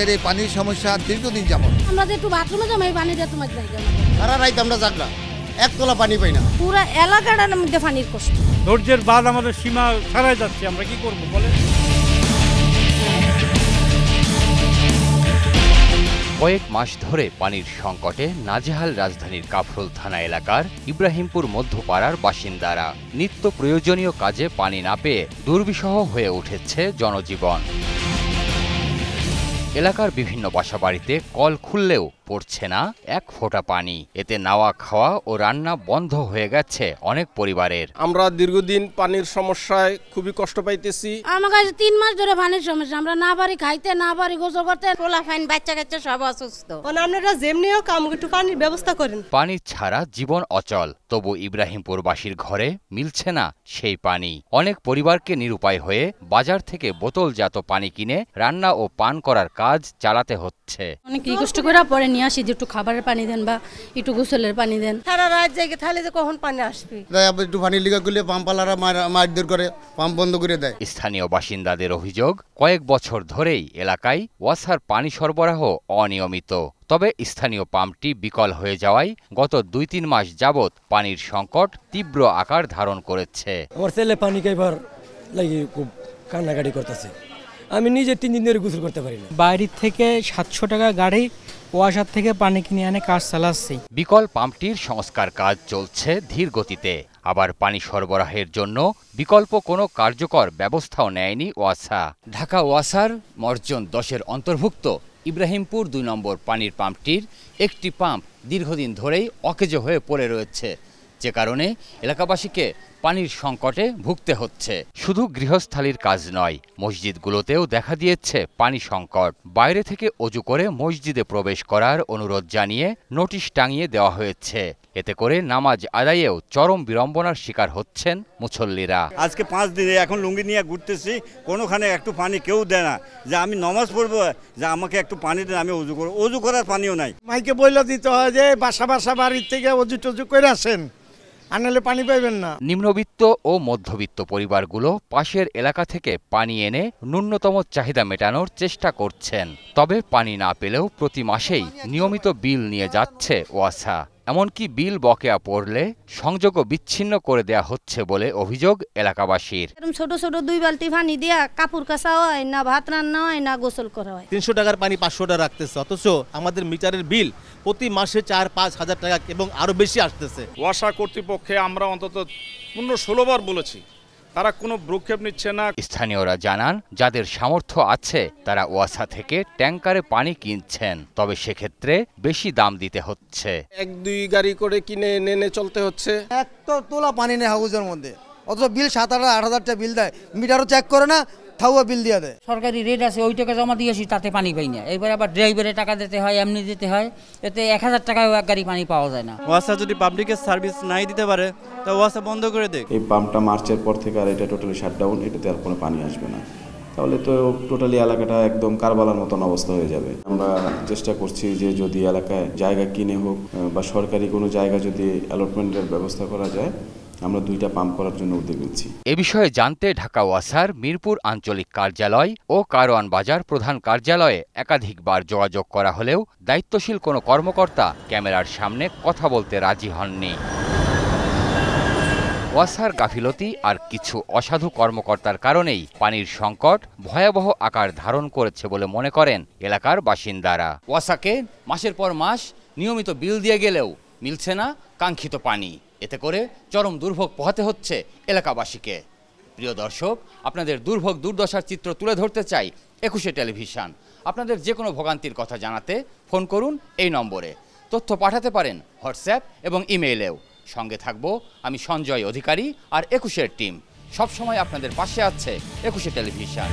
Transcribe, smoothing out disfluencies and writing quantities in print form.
আমাদের এই পানির সমস্যা দীর্ঘদিন যাবত। আমরা একটু বাথরুমে যাই পানি দিয়ে তোমার জায়গা সারা রাত আমরা জাগলা এক তোলা পানি পাই না। পুরো এলাকাটার মধ্যে পানির কষ্ট। ধৈর্যের বাদ আমাদের সীমা ছাড়াই যাচ্ছে, আমরা কি করব বলে। কয়েক মাস ধরে পানির সংকটে নাজেহাল রাজধানীর কাফরুল থানা এলাকার ইব্রাহিমপুর মধ্যপাড়ার বাসিন্দারা। নিত্য প্রয়োজনীয় কাজে পানি না পেয়ে দুর্বিষহ হয়ে উঠেছে জনজীবন। এলাকার বিভিন্ন বাসাবাড়িতে কল খুললেও পড়ছে না এক ফোঁটা পানি। এতে নাওয়া খাওয়া ও রান্না বন্ধ হয়ে গেছে অনেক পরিবারের। আমরা দীর্ঘদিন পানির সমস্যায় খুবই কষ্ট পাইতেছি। আমার কাছে 3 মাস ধরে পানির সমস্যা, আমরা না পারি খাইতে, না পারি গোসল করতে, পোলা ফাইন বাচ্চা কাচ্চা সব অসুস্থ। আপনারা যেমনিও কাম একটু পানির ব্যবস্থা করেন। পানি ছাড়া জীবন অচল, তবু ইব্রাহিমপুরবাসীর ঘরে মিলছে না সেই পানি। অনেক পরিবারকে নিরুপায় হয়ে বাজার থেকে বোতলজাত পানি কিনে রান্না ও পান করার কাজ চালাতে হচ্ছে। অনেক রিকোয়েস্ট করে পরে নিয়ে আসি যে একটু খাবারের পানি দেন বা একটু গোসলের পানি দেন। সারা রাত জেগে তাহলে যে কখন পানি আসবে। একটু পানি লিগা করলে পাম্পালারা মারধর করে, পাম্প বন্ধ করে দেয়। স্থানীয় বাসিন্দাদের অভিযোগ, কয়েক বছর ধরেই এলাকায় ওয়াসার পানি সরবরাহ অনিয়মিত। তবে স্থানীয় পাম্পটি বিকল হয়ে যাওয়ায় গত 2-3 মাস যাবৎ পানির সংকট তীব্র আকার ধারণ করেছে। আমার ছেলে পানি খাইবার লাগে খুব কান্নাকাটি করতেছে। আমি নিজে 3 দিন ধরে গোসল করতে পারি না। বাইরে থেকে 700 টাকা গাড়ি ওয়াসার থেকে পানি কিনে এনে কাজ চালাচ্ছি। বিকল পাম্পটির সংস্কার কাজ চলছে ধীর গতিতে। আবার পানি সরবরাহের জন্য বিকল্প কোনো কার্যকর ব্যবস্থাও নেয়নি ওয়াসা। ঢাকা ওয়াসার মর্জন 10-এর অন্তর্ভুক্ত ইব্রাহিমপুর 2 নম্বর পানির পাম্পটির একটি পাম্প দীর্ঘদিন ধরেই অকেজো হয়ে পড়ে রয়েছে, যে কারণে এলাকাবাসীকে পানির সংকটে ভুগতে হচ্ছে। শুধু গৃহস্থালির কাজ নয়, মসজিদগুলোতেও দেখা দিয়েছে পানি সংকট। বাইরে থেকে অজু করে মসজিদে প্রবেশ করার অনুরোধ জানিয়ে নোটিশ টাঙিয়ে দেওয়া হয়েছে। এতে করে নামাজ আদায়েও চরম বিড়ম্বনার শিকার হচ্ছেন মুসল্লিরা। আজকে 5 দিনে এখন লুঙ্গি নিয়ে ঘুরতেছি, কোনোখানে একটু পানি কেউ দেয় না যে আমি নামাজ পড়বো, যে আমাকে একটু পানি দেন, আমি অজু করবো। অজু করার পানিও নাই। মাইকে বইলা দিতে হয় যে বাসা বাড়ির থেকে অজু টজু করে আসেন, আনলে পানি পাইবেন না। নিম্নবিত্ত ও মধ্যবিত্ত পরিবারগুলো পাশের এলাকা থেকে পানি এনে ন্যূনতম চাহিদা মেটানোর চেষ্টা করছেন। তবে পানি না পেলেও প্রতি মাসেই নিয়মিত বিল নিয়ে যাচ্ছে ওয়াসা। এমনকি বিল বকেয়া পড়লে সংযোগও বিচ্ছিন্ন করে দেয়া হচ্ছে বলে অভিযোগ এলাকাবাসীর। ছোট ছোট 2 বালতি পানি দিয়া কাপড় কাচা হয় না, ভাত রান্না হয় না, গোসল করা হয়। 300 টাকার পানি 500 টাকা রাখতেছে, অথচ আমাদের মিটারের বিল প্রতি মাসে 4-5 হাজার টাকা এবং আরো বেশি আসতেছে। ওয়াসা কর্তৃপক্ষে আমরা অন্তত 15-16 বার বলেছি, তারা কোনো ভ্রুক্ষেপ নিচ্ছে না। স্থানীয়রা জানান, যাদের সামর্থ্য আছে তারা ওয়াসা থেকে ট্যাঙ্কারে পানি কিনছেন, তবে সেক্ষেত্রে বেশি দাম দিতে হচ্ছে। 1-2 গাড়ি করে কিনে এনে চলতে হচ্ছে। এক তো তোলা পানি নেই হাউজের মধ্যে, অথচ বিল 7,000-8,000 টাকা বিল দেয়, মিটারও চেক করে না, থাউয়া বিল দিয়ে দেয়। সরকারি রেট আছে, ওই টাকা জমা দিয়েছি, তাতে পানি পাই না। এবার আবার ড্রাইভারে টাকা দিতে হয়, এমনি দিতে হয়, এতে 1000 টাকায় এক গাড়ি পানি পাওয়া যায় না। ওয়াসা যদি পাবলিকের সার্ভিস নাই দিতে পারে তা ওয়াসা বন্ধ করে দেয়। এই পাম্পটা মার্চের পর থেকে আর এটা টোটালি শাটডাউন, এটাতে আর কোনো পানি আসবে না। তাহলে তো টোটালি এলাকাটা একদম কারবালার মতন অবস্থা হয়ে যাবে। আমরা চেষ্টা করছি যে যদি এলাকায় জায়গা কিনে হোক বা সরকারি কোনো জায়গা যদি অ্যালটমেন্টের ব্যবস্থা করা যায়, আমরা 2টা পাম্প করার জন্য উদ্যোগ নিচ্ছি। এ বিষয়ে জানতে ঢাকা ওয়াসার মিরপুর আঞ্চলিক কার্যালয় ও কারওয়ান বাজার প্রধান কার্যালয়ে একাধিকবার যোগাযোগ করা হলেও দায়িত্বশীল কোনো কর্মকর্তা ক্যামেরার সামনে কথা বলতে রাজি হননি। ওয়াসার গাফিলতি আর কিছু অসাধু কর্মকর্তার কারণেই পানির সংকট ভয়াবহ আকার ধারণ করেছে বলে মনে করেন এলাকার বাসিন্দারা। ওয়াসাকে মাসের পর মাস নিয়মিত বিল দিয়ে গেলেও মিলছে না কাঙ্ক্ষিত পানি। এতে করে চরম দুর্ভোগ পোহাতে হচ্ছে এলাকাবাসীকে। প্রিয় দর্শক, আপনাদের দুর্ভোগ দুর্দশার চিত্র তুলে ধরতে চাই 21 টেলিভিশন। আপনাদের যে কোনো ভোগান্তির কথা জানাতে ফোন করুন এই নম্বরে। তথ্য পাঠাতে পারেন হোয়াটসঅ্যাপ এবং ইমেইলেও। সঙ্গে থাকবো আমি সঞ্জয় অধিকারী আর 21 টিম। সবসময় আপনাদের পাশে আছে 21 টেলিভিশন।